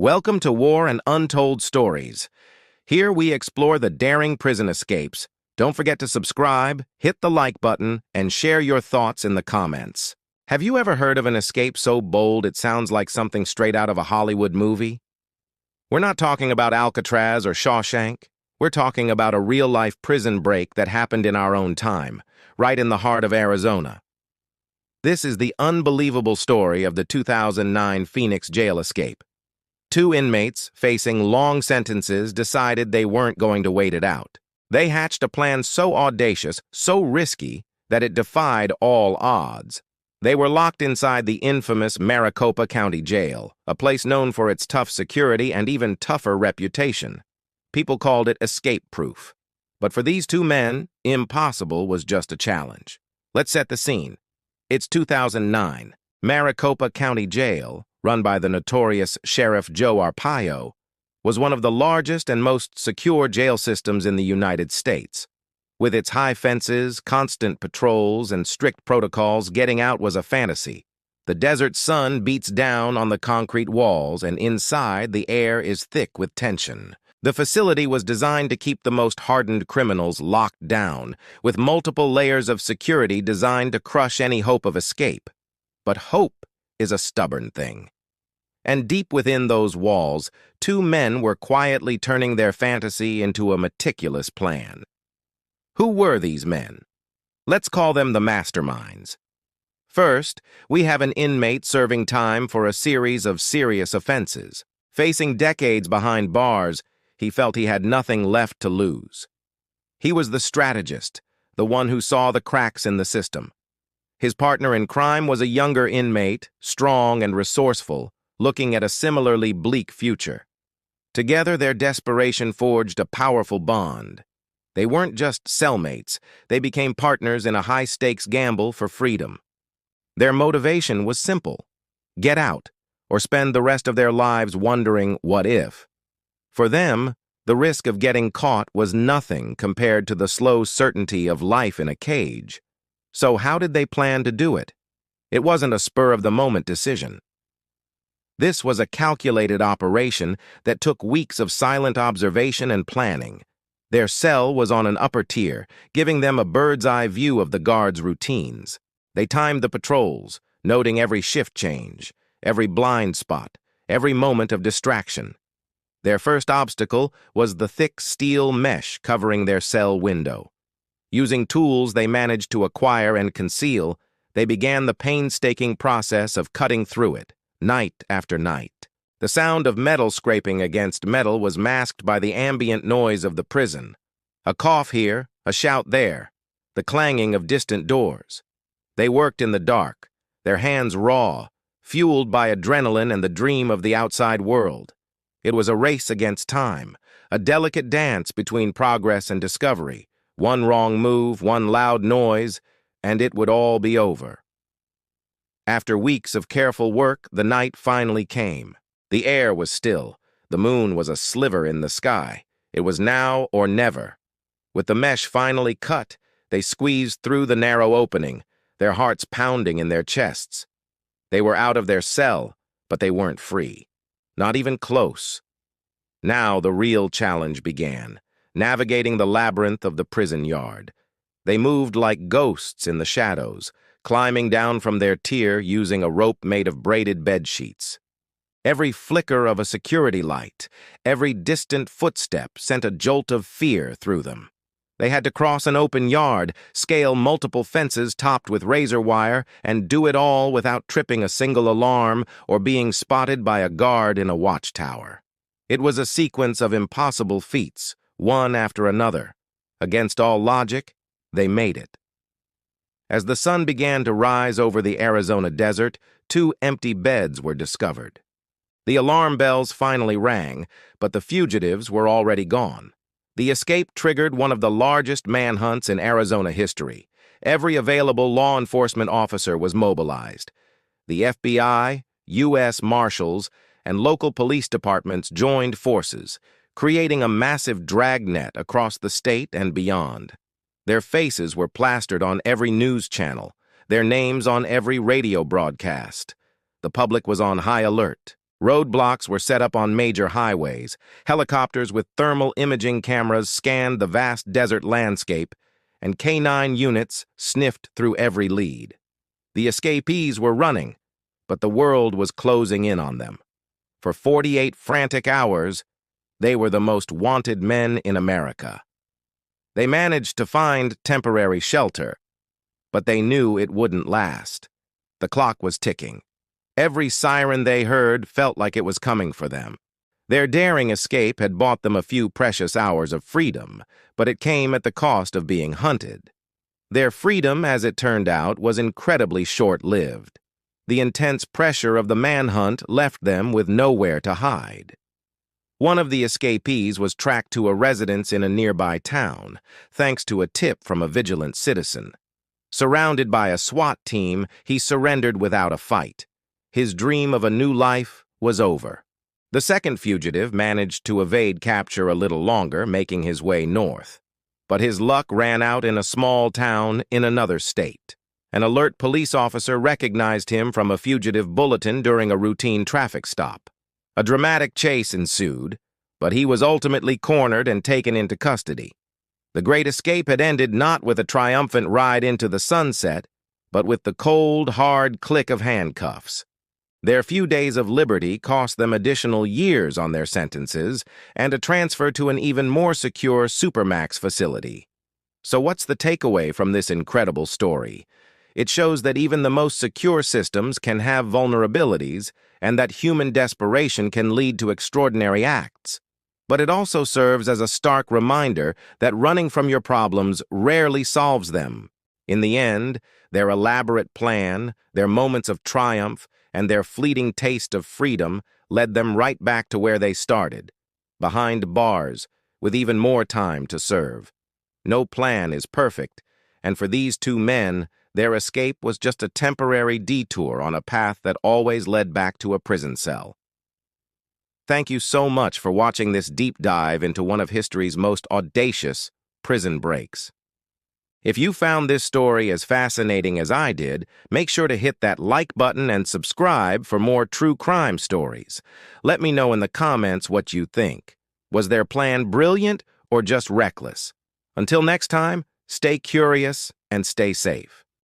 Welcome to War and Untold Stories. Here we explore the daring prison escapes. Don't forget to subscribe, hit the like button, and share your thoughts in the comments. Have you ever heard of an escape so bold it sounds like something straight out of a Hollywood movie? We're not talking about Alcatraz or Shawshank. We're talking about a real-life prison break that happened in our own time, right in the heart of Arizona. This is the unbelievable story of the 2009 Phoenix jail escape. Two inmates, facing long sentences, decided they weren't going to wait it out. They hatched a plan so audacious, so risky, that it defied all odds. They were locked inside the infamous Maricopa County Jail, a place known for its tough security and even tougher reputation. People called it escape-proof. But for these two men, impossible was just a challenge. Let's set the scene. It's 2009. Maricopa County Jail, run by the notorious Sheriff Joe Arpaio, was one of the largest and most secure jail systems in the United States. With its high fences, constant patrols, and strict protocols, getting out was a fantasy. The desert sun beats down on the concrete walls, and inside the air is thick with tension. The facility was designed to keep the most hardened criminals locked down, with multiple layers of security designed to crush any hope of escape. But hope is a stubborn thing. And deep within those walls, two men were quietly turning their fantasy into a meticulous plan. Who were these men? Let's call them the masterminds. First, we have an inmate serving time for a series of serious offenses. Facing decades behind bars, he felt he had nothing left to lose. He was the strategist, the one who saw the cracks in the system. His partner in crime was a younger inmate, strong and resourceful, looking at a similarly bleak future. Together, their desperation forged a powerful bond. They weren't just cellmates, they became partners in a high-stakes gamble for freedom. Their motivation was simple: get out, or spend the rest of their lives wondering what if. For them, the risk of getting caught was nothing compared to the slow certainty of life in a cage. So how did they plan to do it? It wasn't a spur-of-the-moment decision. This was a calculated operation that took weeks of silent observation and planning. Their cell was on an upper tier, giving them a bird's-eye view of the guards' routines. They timed the patrols, noting every shift change, every blind spot, every moment of distraction. Their first obstacle was the thick steel mesh covering their cell window. Using tools they managed to acquire and conceal, they began the painstaking process of cutting through it, night after night. The sound of metal scraping against metal was masked by the ambient noise of the prison. A cough here, a shout there, the clanging of distant doors. They worked in the dark, their hands raw, fueled by adrenaline and the dream of the outside world. It was a race against time, a delicate dance between progress and discovery. One wrong move, one loud noise, and it would all be over. After weeks of careful work, the night finally came. The air was still. The moon was a sliver in the sky. It was now or never. With the mesh finally cut, they squeezed through the narrow opening, their hearts pounding in their chests. They were out of their cell, but they weren't free. Not even close. Now the real challenge began, navigating the labyrinth of the prison yard. They moved like ghosts in the shadows, climbing down from their tier using a rope made of braided bed sheets. Every flicker of a security light, every distant footstep sent a jolt of fear through them. They had to cross an open yard, scale multiple fences topped with razor wire, and do it all without tripping a single alarm or being spotted by a guard in a watchtower. It was a sequence of impossible feats, one after another. Against all logic, they made it. As the sun began to rise over the Arizona desert, two empty beds were discovered. The alarm bells finally rang, but the fugitives were already gone. The escape triggered one of the largest manhunts in Arizona history. Every available law enforcement officer was mobilized. The FBI, U.S. Marshals, and local police departments joined forces, creating a massive dragnet across the state and beyond. Their faces were plastered on every news channel, their names on every radio broadcast. The public was on high alert. Roadblocks were set up on major highways. Helicopters with thermal imaging cameras scanned the vast desert landscape, and K-9 units sniffed through every lead. The escapees were running, but the world was closing in on them. For 48 frantic hours, they were the most wanted men in America. They managed to find temporary shelter, but they knew it wouldn't last. The clock was ticking. Every siren they heard felt like it was coming for them. Their daring escape had bought them a few precious hours of freedom, but it came at the cost of being hunted. Their freedom, as it turned out, was incredibly short-lived. The intense pressure of the manhunt left them with nowhere to hide. One of the escapees was tracked to a residence in a nearby town, thanks to a tip from a vigilant citizen. Surrounded by a SWAT team, he surrendered without a fight. His dream of a new life was over. The second fugitive managed to evade capture a little longer, making his way north. But his luck ran out in a small town in another state. An alert police officer recognized him from a fugitive bulletin during a routine traffic stop. A dramatic chase ensued, but he was ultimately cornered and taken into custody. The great escape had ended not with a triumphant ride into the sunset, but with the cold, hard click of handcuffs. Their few days of liberty cost them additional years on their sentences and a transfer to an even more secure Supermax facility. So what's the takeaway from this incredible story? It shows that even the most secure systems can have vulnerabilities and that human desperation can lead to extraordinary acts. But it also serves as a stark reminder that running from your problems rarely solves them. In the end, their elaborate plan, their moments of triumph, and their fleeting taste of freedom led them right back to where they started, behind bars, with even more time to serve. No plan is perfect, and for these two men, their escape was just a temporary detour on a path that always led back to a prison cell. Thank you so much for watching this deep dive into one of history's most audacious prison breaks. If you found this story as fascinating as I did, make sure to hit that like button and subscribe for more true crime stories. Let me know in the comments what you think. Was their plan brilliant or just reckless? Until next time, stay curious and stay safe.